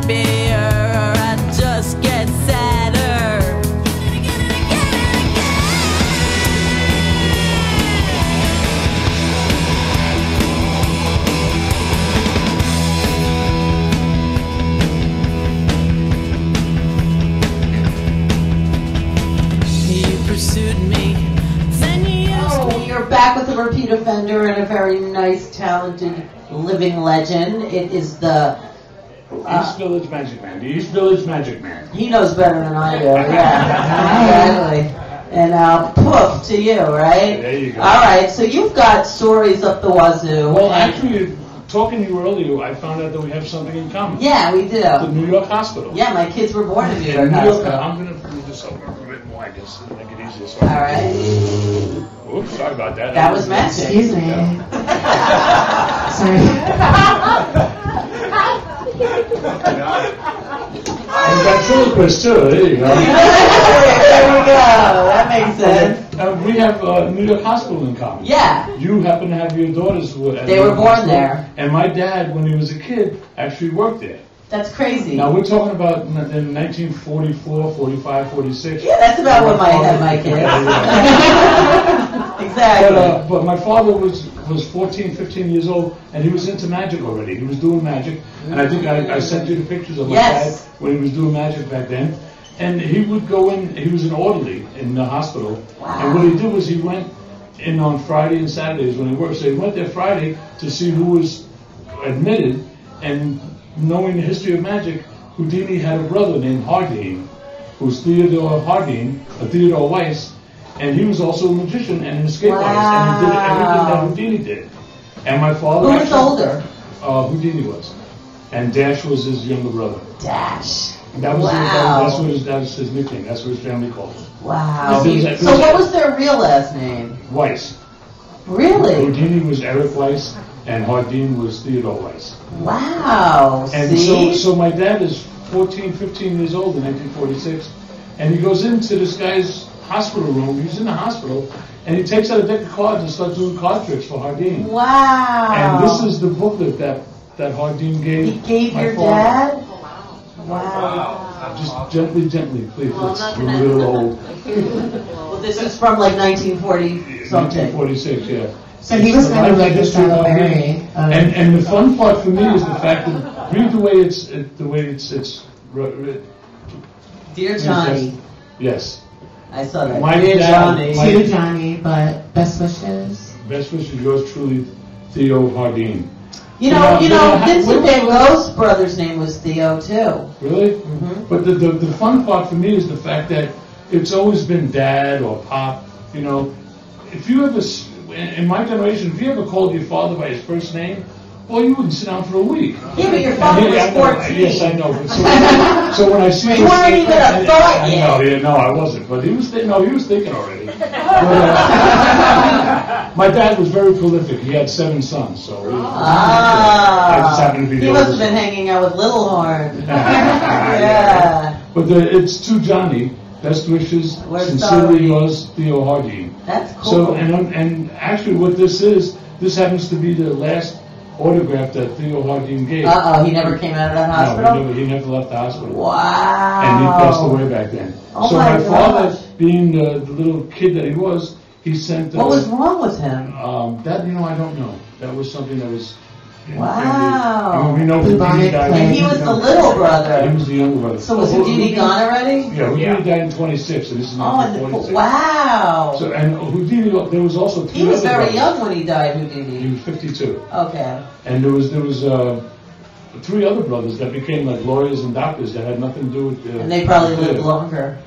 happier, I just get sadder. You pursued me, then you used me. You're back with a repeat offender and a very nice, talented, living legend. It is the East Village Magic Man. The East Village Magic Man. He knows better than I do. Yeah, exactly. And poof to you, right? There you go. All right, so you've got stories up the wazoo. Well, actually, talking to you earlier, I found out that we have something in common. Yeah, we do. The New York Hospital. Yeah, my kids were born in New York New York. Hospital. I'm going to move this over a bit more, I guess, to make it easier. So All right. Oops, sorry about that. That was magic. Excuse me. Sorry. And ventriloquist too, there you go. There we go. That makes sense. We have New York Hospital in common. Yeah. You happen to have your daughters who They were born there. And my dad, when he was a kid, actually worked there. That's crazy. Now, we're talking about in 1944, 45, 46. Yeah, that's about when I had my kids. Exactly. But my father was 14, 15 years old, and he was into magic already. He was doing magic, and I think I sent you the pictures of my dad when he was doing magic back then. And he would go in, he was an orderly in the hospital, and what he did was he went in on Friday and Saturdays when he worked. So he went there Friday to see who was admitted, and knowing the history of magic, Houdini had a brother named Hardeen, who was Theodore Hardeen, or Theodore Weiss, and he was also a magician and an escape artist, and he did everything that Houdini did. And my father... Who was older? Houdini was. And Dash was his younger brother. Dash. And that was that was his nickname. That's what his family called him. Wow. So what was their real last name? Weiss. Really? Houdini was Eric Weiss, and Hardeen was Theodore Weiss. Wow. And so my dad is 14, 15 years old in 1946, and he goes into this guy's hospital room. He's in the hospital, and he takes out a deck of cards and starts doing card tricks for Hardeen. Wow. And this is the booklet that Hardeen gave. He gave your dad? Wow. Just gently, please. Let's we're a little old. Well, this is from like 1940 something. 1946, yeah. So he was kind of like the Strawberry. And the fun part for me is the fact that read the way it's Dear Johnny. Yes. I saw that. My Dear dad, Johnny. To Johnny, but best wishes. Best wishes, yours truly, Theo Hardeen. You know, Vincent Van Gogh's brother's name was Theo too. Really? Mm-hmm. But the fun part for me is the fact that it's always been Dad or Pop. You know, if you ever, in my generation, if you ever called your father by his first name, well, you wouldn't sit down for a week. Yeah, but your father was 14. Yes, I know. But so when I see you weren't even a thought yet. No, I wasn't. But he was thinking already. But, my dad was very prolific. He had 7 sons, so I just happened to be the He must have oldest been hanging out with Little Horn. Yeah. But it's to Johnny. Best wishes, sincerely yours, Theo Hardeen. That's cool. So, and actually what this happens to be the last autograph that Theo Hardeen gave. He never came out of that hospital? No, he never left the hospital. Wow. And he passed away back then. Oh so my father, being the little kid that he was, he sent... what was wrong with him? That, I don't know. That was something that was... Wow. We know Houdini died. And he was the little brother. He was the younger brother. So was Houdini gone already? Yeah, Houdini died in 26, and this is 1946. Wow. So, and Houdini, there was also 3 He was other very brothers. young when he died, Houdini. He was 52. Okay. And there was 3 other brothers that became like lawyers and doctors that had nothing to do with... and they probably lived longer.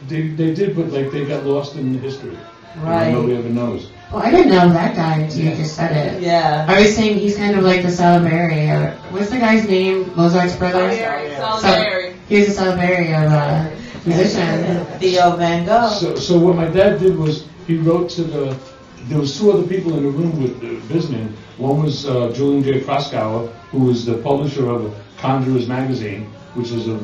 They did, but like they got lost in history. Right. Nobody ever knows. Well, I didn't know that guy until you just said it. Yeah. I was saying he's kind of like the Salieri. What's the guy's name? Mozart's brother? Salieri. He's a Salieri of musician. Theo Van Gogh. So what my dad did was he wrote to there was 2 other people in the room with Bisman. One was Julian J. Proskauer, who was the publisher of Conjurers magazine, which is a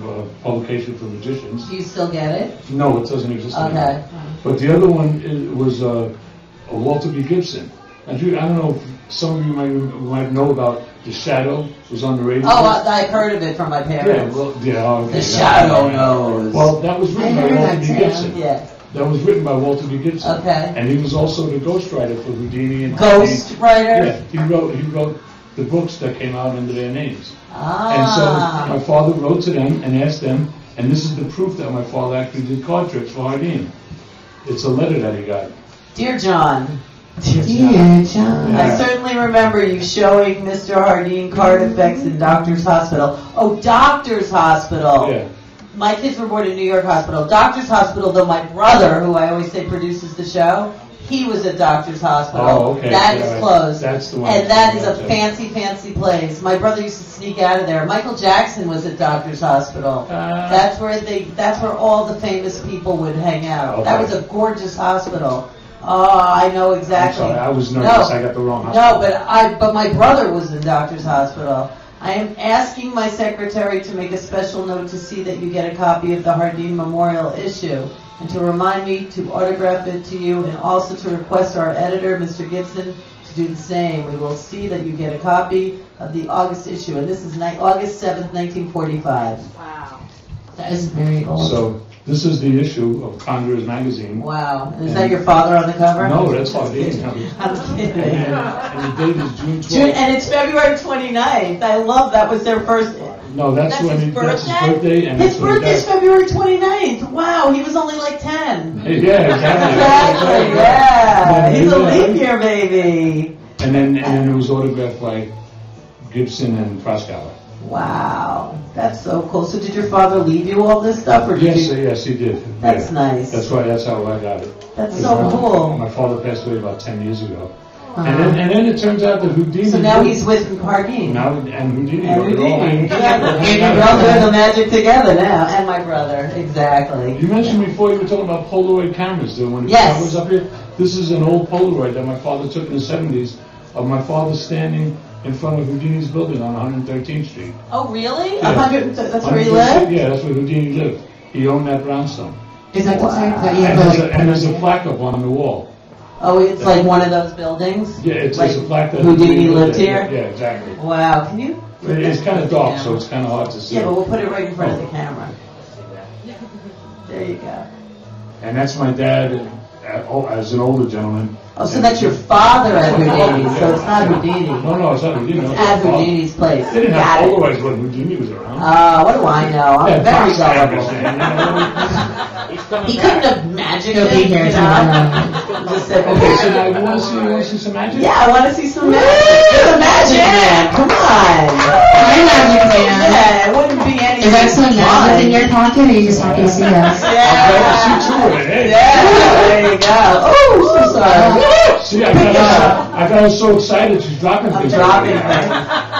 publication for magicians. Do you still get it? No, it doesn't exist anymore. Okay. But the other one was Walter B. Gibson. And I don't know if some of you might know about The Shadow was on the radio. Oh, I've heard of it from my Yeah, parents. well, yeah, okay. The Shadow knows. Well, that was written by Walter B. Gibson. Yeah. That was written by Walter B. Gibson. Okay. And he was also the ghostwriter for Houdini and Ghostwriter? Yeah, he wrote the books that came out under their names. Ah. And so my father wrote to them and asked them, and this is the proof that my father actually did card tricks for Hardin. It's a letter that he got. Dear John. Dear John. I certainly remember you showing Mr. Hardin card effects in Doctor's Hospital. Oh, Doctor's Hospital. Yeah. My kids were born in New York Hospital. Doctor's Hospital, though my brother, who I always say produces the show, he was at Doctor's Hospital. Oh, okay. That Yeah, is right. closed. That's the one. And that is a fancy, fancy place. My brother used to sneak out of there. Michael Jackson was at Doctor's Hospital. That's where all the famous people would hang out. Okay. That was a gorgeous hospital. Oh, I know exactly. I'm sorry, I was nervous. I got the wrong hospital. No, but my brother was in Doctor's Hospital. I am asking my secretary to make a special note to see that you get a copy of the Hardin Memorial issue, and to remind me to autograph it to you, and also to request our editor, Mr. Gibson, to do the same. We will see that you get a copy of the August issue, and this is August 7th, 1945. Wow. That is very old. So this is the issue of Conjurer's magazine. Wow. Is that your father on the cover? No, that's Hardin. I'm kidding. And the date is June 12th. And it's February 29th. I love that was their first. No, that's That's when his that's his birthday? birthday. And His that's when he birthday's died. February 29th. Wow, he was only like 10. Yeah, exactly. Exactly, yeah. He's a Yeah. leap year baby. And then it was autographed by Gibson and Proskauer. Wow, that's so cool. So did your father leave you all this stuff, or did you? Yes, he did. That's Yeah. nice. That's right. That's how I got it. That's so cool. My father passed away about 10 years ago. And then it turns out that Houdini. So now he's with Hardin. Now and Houdini. And wrote it all. Houdini. Yeah, we're all doing the magic together now, and my brother, exactly. You mentioned before you were talking about Polaroid cameras. The one Yes. cameras up here. This is an old Polaroid that my father took in the 70s of my father standing in front of Houdini's building on 113th Street. Oh, really? Yeah. 100. That's where he 100%. lived. Yeah, that's where Houdini lived. He owned that brownstone. Is that the type that you And have there's a plaque up on the wall. Oh, it's like one of those buildings. Yeah, it's like a plaque that Houdini lived here. Yeah, exactly. Wow, can you? It's kind of dark, so it's kind of hard to see. Yeah, but we'll put it right in front of the camera. There you go. And that's my dad as an older gentleman. Oh, so that's your father at Houdini, so it's not Houdini. No, it's not Houdini. It's at Houdini's place. They didn't Got have it. Polaroids when Houdini was around. What do I know? I'm very gullible. He couldn't have magicked He'll it, be here you tomorrow. know? Just said, Okay, so now you want to see some magic? yeah, I want to see some magic. You're the magic man. Come on. Hi, Magic Man. Yeah, it wouldn't be any. Is that some magic in your pocket, or are you just happy to see us? I'm glad to see two of it. Hey. Yeah, there you go. Oh, so sorry. See, I got her so excited she's dropping I'm things. dropping things.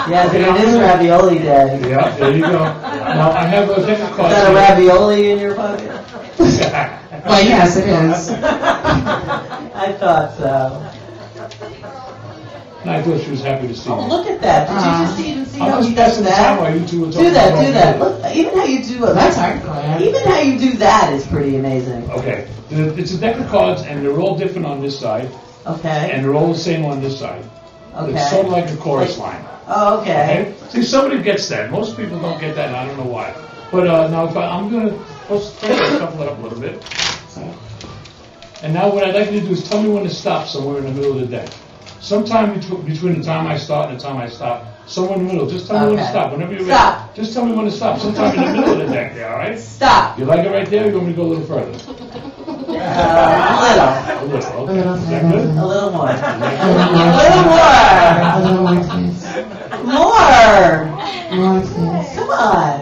Yes, it is ravioli day. Yeah, there you go. Now I have a deck of cards. Is that a ravioli in your pocket? Well, yes, it is. I thought so. I thought she was happy to see Oh, me. look at that. Did you just even see I'm how just he does passing the time while that? you two were talking Do that, about do that. magic. Look, even how you do it. That's hardcore. Even how you do that is pretty amazing. Okay, it's a deck of cards, and they're all different on this side, Okay. and they're all the same on this side. Okay. It's sort of like a chorus line. Oh, okay. Okay? See, somebody gets that. Most people don't get that, and I don't know why. But now, I'm going to try to shuffle it up a little bit. And now what I'd like you to do is tell me when to stop somewhere in the middle of the deck. Sometime between the time I start and the time I stop, somewhere in the middle. Just tell me when to Okay. stop. Whenever you're Stop. ready. Just tell me when to stop. Sometime in the middle of the deck there, all right? Stop. You like it right there, or you want me to go a little further? A A little, okay. Is that good? little. A little more. A A little more. little more, please. More. More, please. Come on.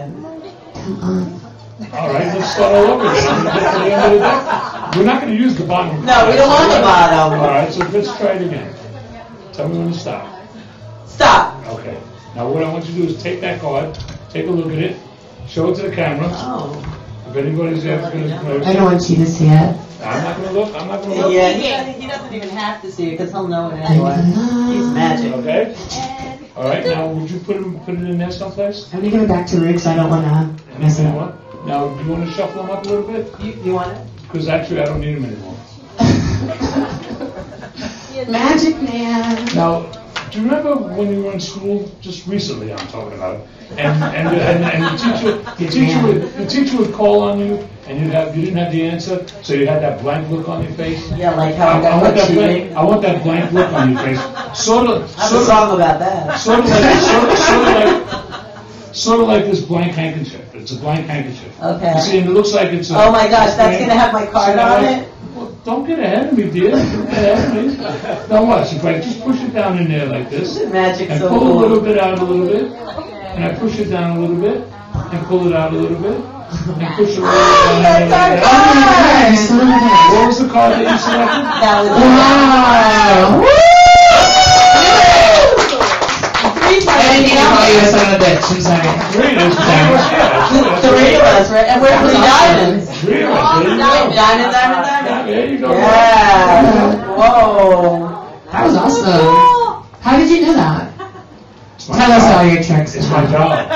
Come on. All right, let's start all over again. I'm going to get to the end of the deck. We're not going to use the bottom. No, we don't want the bottom. All right, so let's try it again. Tell me when to stop. Stop. Okay. Now what I want you to do is take that card, take a look at it, show it to the camera. Oh. If anybody's ever going to I don't want you to see it. I'm not going to look. I'm not going to look. Yeah, he doesn't even have to see it because he'll know it anyway. He's magic. Okay. All right. Now, would you put it in there someplace? I'm going to give it back to Rick, so I don't want to mess it You up. want? Now, do you want to shuffle them up a little bit? You want it? Because actually, I don't need them anymore. Magic Man. Now, Do you remember when you were in school, just recently I'm talking about, and the teacher would call on you, and you didn't have the answer, so you had that blank look on your face? Yeah, like how I want that blank look on your face. Sort of I have a song about that. Sort of like this blank handkerchief. It's a blank handkerchief. Okay. You see, and it looks like it's a... Oh my gosh, that's going to have my card on it? Well, don't get ahead of me, dear. Don't get ahead of me. Now watch, if I just push it down in there like this, Magic and so pull cool. a little bit out a little bit, and I push it down a little bit, and pull it out a little bit, and push it a little bit down. What was the card that you selected? That was Wow! I didn't even call you a son of a bitch. I'm sorry. Three of us, Three of us, right? And we're three diamonds. Three of us, there you go. Diamond. There you go. Yeah. Whoa. That was awesome. How did you know that? Tell us all your tricks. It's my job.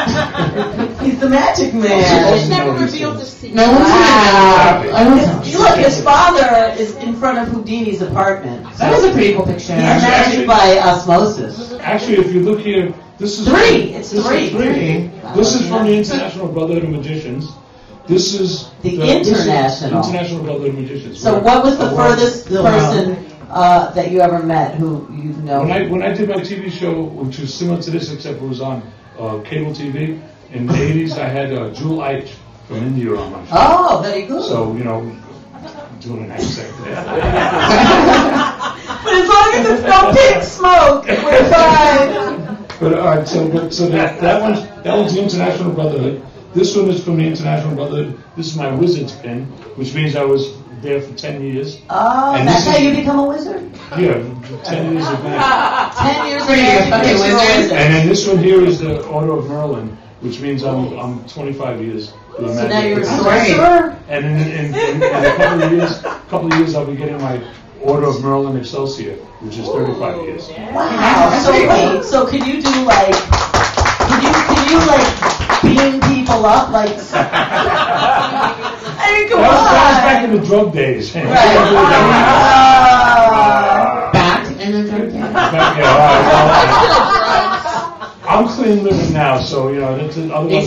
He's the magic man. It's never revealed the secret. No one's Look, his father is in front of Houdini's apartment. That was a pretty cool picture. He's magic by osmosis. Actually, if you look here, this is Three. It's three. This is from the International Brotherhood of Magicians. This is The International. International Brotherhood of Magicians. So what was the furthest person that you ever met who you've known? When I did my TV show, which was similar to this, except it was on cable TV, in the 80s, I had Jewel Eich from India on my show. Oh, very good. So, you know, I'm doing an accent there. But as long as it's no pink smoke, we're fine. But all right, so that one's the International Brotherhood. This one is from the International Brotherhood. This is my wizard's pin, which means I was there for 10 years. Oh, And that's this how is- you become a wizard? Yeah, 10 years of magic. 10 years of Pretty good. magic Okay, makes you a wizard. And then this one here is the Order of Merlin, which means I'm 25 years doing So magic. now you're a That's great. sorcerer? And in a couple of years, I'll be getting my Order of Merlin Excelsior, which is 35 years. Wow. So wait, so can you do like, can you like beam people up like? I mean, come That was back on. in the drug days. Right. Back in the drug game. I'm clean living now, so otherwise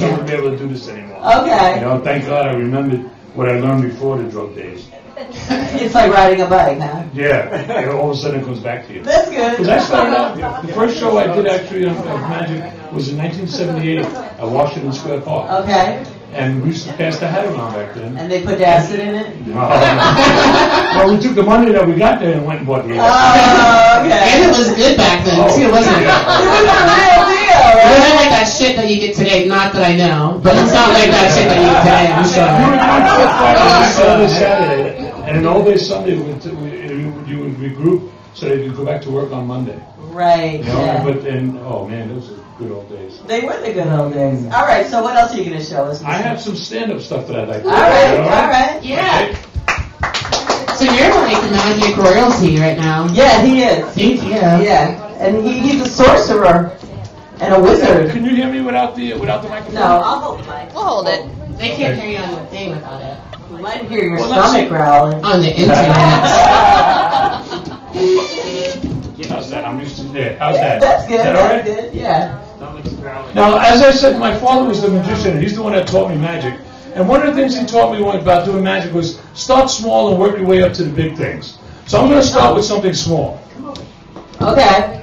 I wouldn't be able to do this anymore. Okay. Thank God I remembered what I learned before the drug days. It's like riding a bike, huh? Yeah, all of a sudden it comes back to you. That's good. Because I started out, the first show I did actually of magic was in 1978 at Washington Square Park. Okay. And we used to pass the hat around back then. And they put acid in it? Well, we took the money that we got there and went and bought the hat. Oh, And okay. it was good back then, too, wasn't it? It was a real deal, It right? wasn't like that shit that you get today, not that I know, but it's not like that shit that you get today, I'm sure. Saturday, Saturday, and an all-day Sunday you would regroup so that you could go back to work on Monday. Right, yeah. But then, oh man, those are good old days. They were the good old days. All right, so what else are you going to show us? I have some stand-up stuff that I'd like to All do. right. Yeah. So you're like magic royalty right now. Yeah, he is. Thank you. Yeah, and he's a sorcerer and a wizard. Can you hear me without the microphone? No, I'll hold the mic. We'll hold it. They can't hear you on the thing without it. You might hear your Well, that's stomach it. growling. On the internet. How's that? I'm used to that. How's that? That's good. Is that all right? That's good. Yeah. Now, as I said, my father was the magician, and he's the one that taught me magic. And one of the things he taught me about doing magic was start small and work your way up to the big things. So I'm going to start with something small. Okay.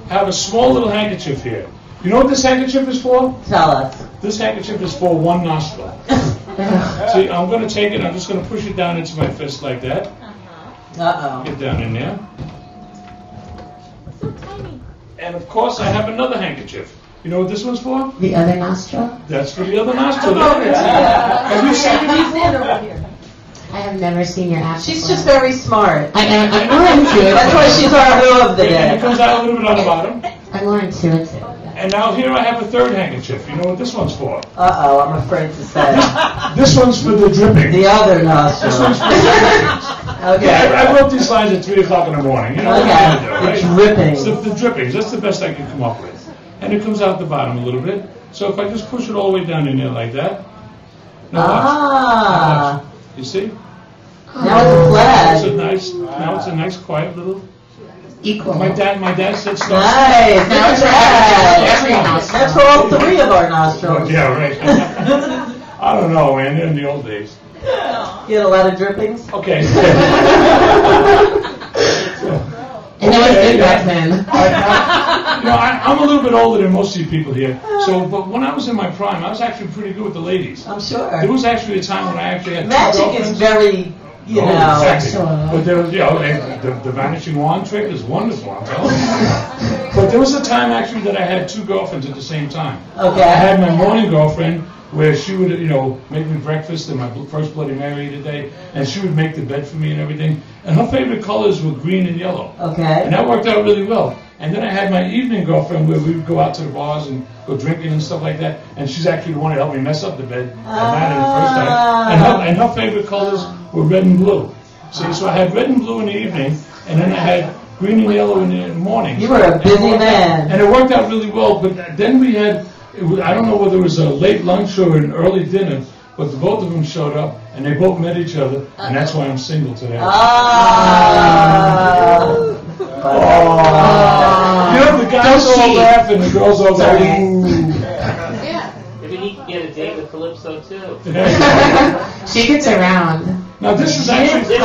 I have a small little handkerchief here. You know what this handkerchief is for? Tell us. This handkerchief is for one nostril. See, I'm going to take it, I'm just going to push it down into my fist like that. Uh-oh. Get down in there. And of course, I have another handkerchief. You know what this one's for? The other nostril? That's for the other nostril. Have you seen it before? I have never seen your app. She's just very smart. I'm more intuitive. That's why she's our who of the And it day. comes out a little bit on the bottom. I'm more intuitive. And now here I have a third handkerchief. You know what this one's for? Uh-oh, I'm afraid to say. This one's for the dripping. The other nostril. This one's for the drippings. Okay. Yeah, I wrote these lines at 3 o'clock in the morning. You know what I'm Okay. going to do, right? The drippings. The drippings. That's the best I can come up with. And it comes out the bottom a little bit. So if I just push it all the way down in there like that. Now watch. Ah. You see? Now it's a flag. Now it's a nice quiet little Equal. My dad said start. Nice. Now it's That's every nostril. That's for all three of our nostrils. Yeah, right. I don't know, man. They're in the old days. You had a lot of drippings? Okay. And it was good back then. I'm a little bit older than most of you people here. So, but when I was in my prime, I was actually pretty good with the ladies. I'm sure. There was actually a time when I actually had MaGiC girlfriends. is very, you know. Exactly. But there was, the vanishing wand trick is wonderful, I'm telling you. But there was a time actually that I had 2 girlfriends at the same time. Okay. I had my morning girlfriend, where she would, make me breakfast and my first Bloody Mary of the day, and she would make the bed for me and everything. And her favorite colors were green and yellow. Okay. And that worked out really well. And then I had my evening girlfriend where we would go out to the bars and go drinking and stuff like that. And she's actually the one that helped me mess up the bed at night the first time. And her favorite colors were red and blue. See, so I had red and blue in the evening, and then I had green and yellow in the morning. You were a busy man. And it worked out really well. But then we had, I don't know whether it was a late lunch or an early dinner, but both of them showed up, and they both met each other, and that's why I'm single today. The guys all laugh and the girls all go, ooh. Yeah. Maybe he can get a date with Calypso too. She gets around. Now this is actually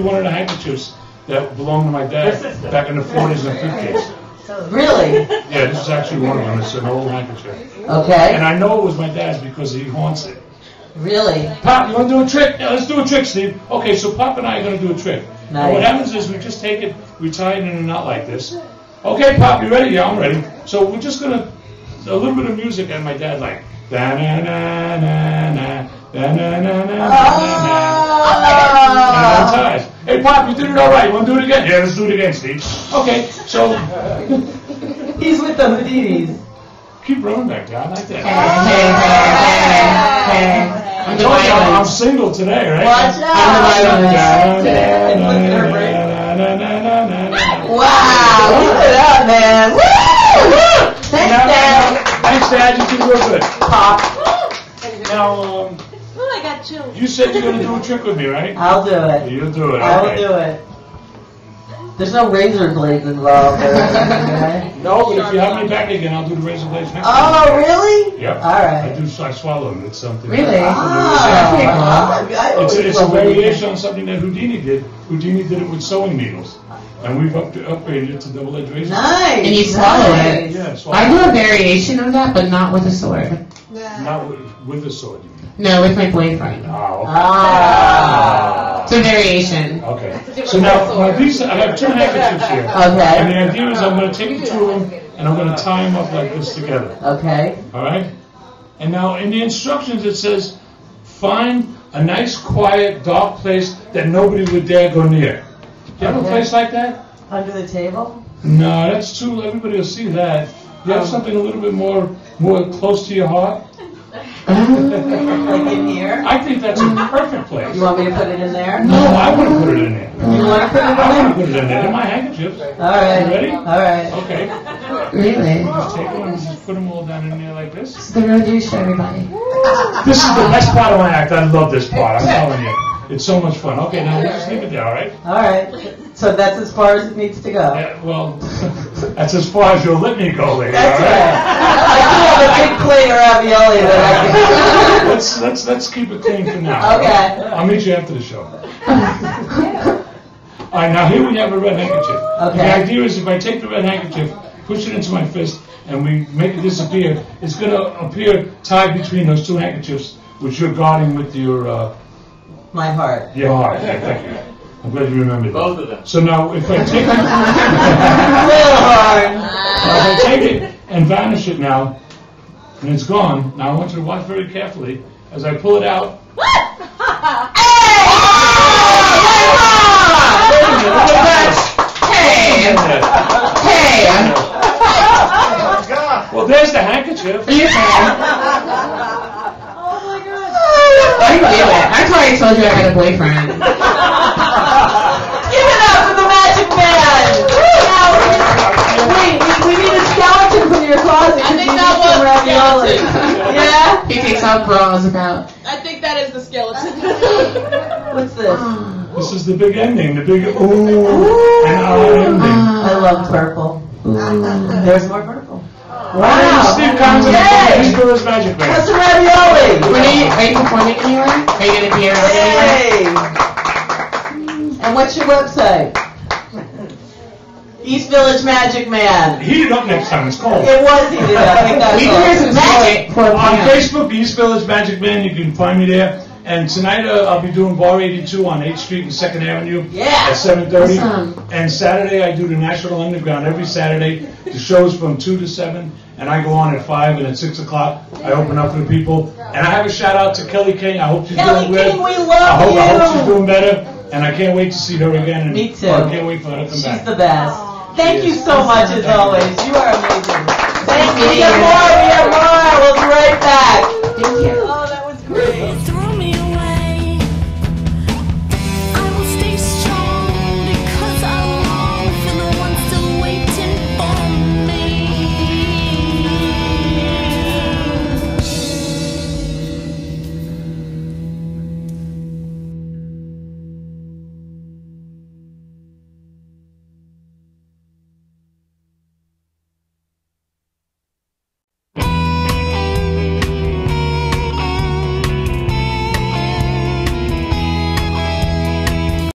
one of the handkerchiefs that belonged to my dad back in the 40s and 50s. Really? Yeah, this is actually one of them. It's an old handkerchief. Okay. And I know it was my dad's because he haunts it. Really? Pop, you want to do a trick? Yeah, let's do a trick, Steve. Okay, so Pop and I are going to do a trick. Nice. And what happens is we just take it, we tie it in a knot like this. Okay, Pop, you ready? Yeah, I'm ready. So we're just going to, a little bit of music, and my dad like, da-na-na-na-na, da-na-na-na-na-na. Ties. Hey, Pop, you did it all right. You want to do it again? Yeah, let's do it again, Steve. Okay, so He's with the Houdinis. keep running back there. I like that. Hey. I told you I'm single today, right? Watch out! Wow, keep it up, man. Woo! Thanks, Dad. Thanks, Dad. You did real good. Pop. Now, I got chills. you said you're going to do a trick with me, right? I'll do it. You'll do it. I will Okay. do it. There's no razor blades involved or anything, right? No, but if you have me back again, I'll do the razor blades next time. Oh, really? Yep. All right. I swallow them. It's something. Really? It's a variation on something that Houdini did. Houdini did it with sewing needles. And we've upgraded it to double-edged razor. Nice. And you swallow it. Yeah, swallow I do a variation of that, but not with a sword. Not with a sword, you mean? No, with my boyfriend. Oh, okay. It's a variation. Okay. So now these, I have 2 handkerchiefs here. Okay. And the idea is I'm going to take the 2 of them and I'm going to tie them up like this together. Okay. All right? And now in the instructions it says, find a nice, quiet, dark place that nobody would dare go near. Do you have a place like that? Under the table? No, that's too, everybody will see that. You have something a little bit more close to your heart? Like in here? I think that's a perfect place. You want me to put it in there? No, I want to put it in there. You want to put it in I want there? to put it in there. They're my handkerchiefs. All right. You ready? All right. Okay. Really? Just take them and just put them all down in there like this. It's the real do show, everybody. This is the best part of my act. I love this part. I'm telling you. It's so much fun. Okay, now just leave it there, all right? All right. So that's as far as it needs to go. Yeah, well, that's as far as you'll let me go, lady. That's all right? right. I do have a big plate of ravioli that I can... Let's keep it clean for now. Okay. I'll meet you after the show. All right, now here we have a red handkerchief. Okay. The idea is if I take the red handkerchief, push it into my fist, and we make it disappear, it's going to appear tied between those 2 handkerchiefs, which you're guarding with your My heart. heart. Yeah, thank you. I'm glad you remembered that. Both of them. So now if I take it, Real hard. if I take it and vanish it now, and it's gone, now I want you to watch very carefully as I pull it out. Hey! Well, there's the handkerchief. Are you fan? I knew it. That's why I told you I had a boyfriend. Give it up for the Magic Man! Wait, we need a skeleton from your closet. I think that was the ravioli. skeleton. Yeah? He takes out bras about. I think that is the skeleton. What's this? This is the big ending, the big ooh and ending. I love purple. There's more purple. Wow. Steve KoNzeN, Yay! East Village Magic Man. What's the ravioli? Are you performing anywhere? Are you going to be around anywhere? Yay! And what's your website? East Village Magic Man. Heat it up next time, it's cold. It was heated up. I think that's We can hear some magic. On Facebook, East Village Magic Man, you can find me there. And tonight I'll be doing Bar 82 on 8th Street and 2nd Avenue at 7:30. Awesome. And Saturday I do the National Underground every Saturday. The show's from 2 to 7, and I go on at 5, and at 6 o'clock I open up for the people. And I have a shout out to Kelly King. I hope she's Kelly doing good. King, we love I you. hope she's doing better, and I can't wait to see her again. And Me too. I can't wait for her to come She's back. the best. Thank you so much as always. You are amazing. Thank you. you. We have more. We'll be right back. Thank you.